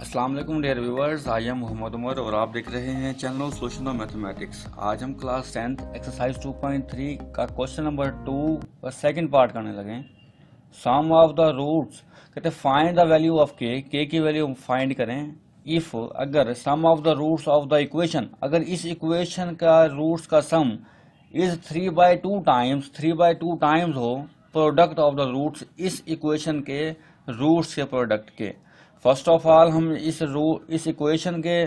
अस्सलाम वालेकुम dear viewers, I am Mohammad Umar और आप देख रहे हैं चैनल सोशल मैथमेटिक्स। आज हम क्लास 10th एक्सरसाइज 2.3 का क्वेश्चन नंबर 2 का सेकंड पार्ट करने लगे। सम ऑफ द रूट्स, कहते find the value of K की वैल्यू फाइंड करें इफ अगर sum of the roots of the equation, अगर इस इक्वेशन का रूट्स का सम इज 3/2 टाइम्स हो प्रोडक्ट ऑफ द रूट्स, इस इक्वेशन के रूट्स के प्रोडक्ट के। फर्स्ट ऑफ ऑल हम इस इक्वेशन के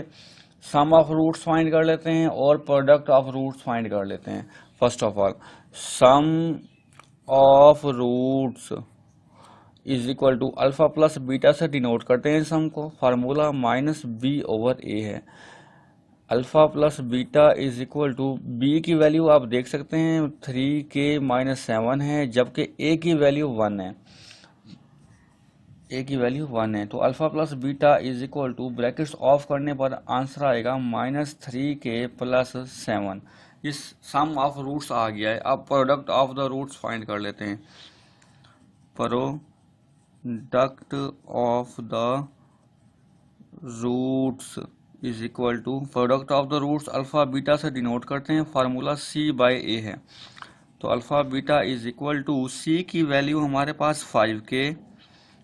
सम ऑफ रूट्स फाइंड कर लेते हैं और प्रोडक्ट ऑफ रूट्स फाइंड कर लेते हैं। First of all sum of roots is equal to alpha plus beta से डिनोट करते हैं सम को। फार्मूला -b/a है। Alpha plus beta is equal to B की वैल्यू आप देख सकते हैं 3k-7 है, जबकि ए की वैल्यू 1 है। ए की वैल्यू 1 है तो alpha plus beta is equal to brackets of करने पर आंसर आएगा -3k+7। इस सम ऑफ रूट्स आ गया है। अब product of the roots find कर लेते हैं। Product of the roots is equal to product of the roots alpha beta से डिनोट करते हैं। फार्मूला c/a है। तो alpha beta is equal to c की वैल्यू हमारे पास 5k,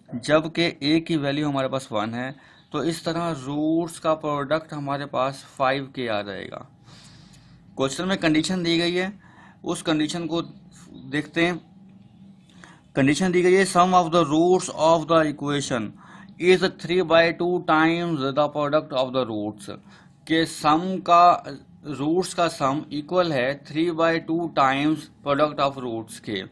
जबकि ए की वैल्यू हमारे पास 1 है। तो इस तरह रूट्स का प्रोडक्ट हमारे पास 5k आ जाएगा। क्वेश्चन में कंडीशन दी गई है, उस कंडीशन को देखते हैं। कंडीशन दी गई है sum of the roots of the equation is 3/2 times the product of the roots, K sum का रूट्स का सम इक्वल है 3/2 टाइम्स प्रोडक्ट ऑफ रूट्स के।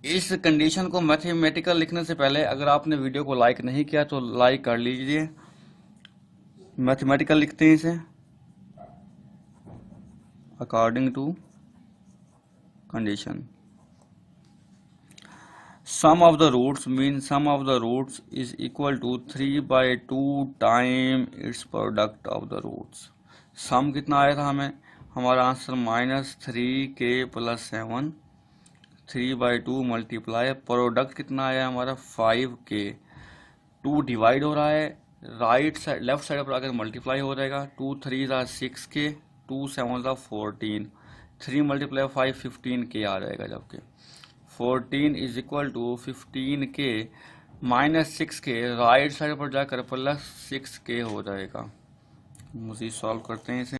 इस कंडीशन को मैथमेटिकल लिखने से पहले अगर आपने वीडियो को लाइक नहीं किया तो लाइक कर लीजिए। मैथमेटिकल लिखते हैं इसे according to condition. Sum of the roots mean sum of the roots is equal to 3/2 time its product of the roots. Sum कितना आया था हमें, हमारा आंसर -3k+7, 3/2 मल्टीप्लाई प्रोडक्ट कितना आया हमारा 5k। 2 डिवाइड हो रहा है, राइट साइड लेफ्ट साइड पर आकर मल्टीप्लाई हो जाएगा। 2 3 6k, 2 7 14, 3 × 5 15k आ जाएगा, जबकि 14 is equal to 15k -6k right side पर जाकर +6k हो जाएगा। मुझे सॉल्व करते हैं इसे।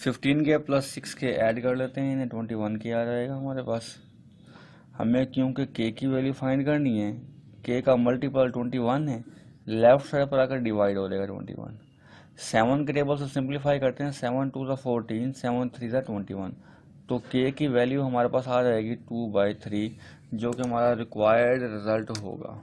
15k + 6k ऐड कर लेते हैं, 21k आ जाएगा हमारे पास। हमें क्योंकि k की वैल्यू फाइंड करनी है, k का मल्टीपल 21 है, लेफ्ट साइड पर आकर डिवाइड हो जाएगा 21। 7 के टेबल से सिंप्लीफाई करते हैं, 7 2 14, 7 3 21। तो k की वैल्यू हमारे पास आ जाएगी 2/3, जो कि हमारा रिक्वायर्ड रिजल्ट होगा।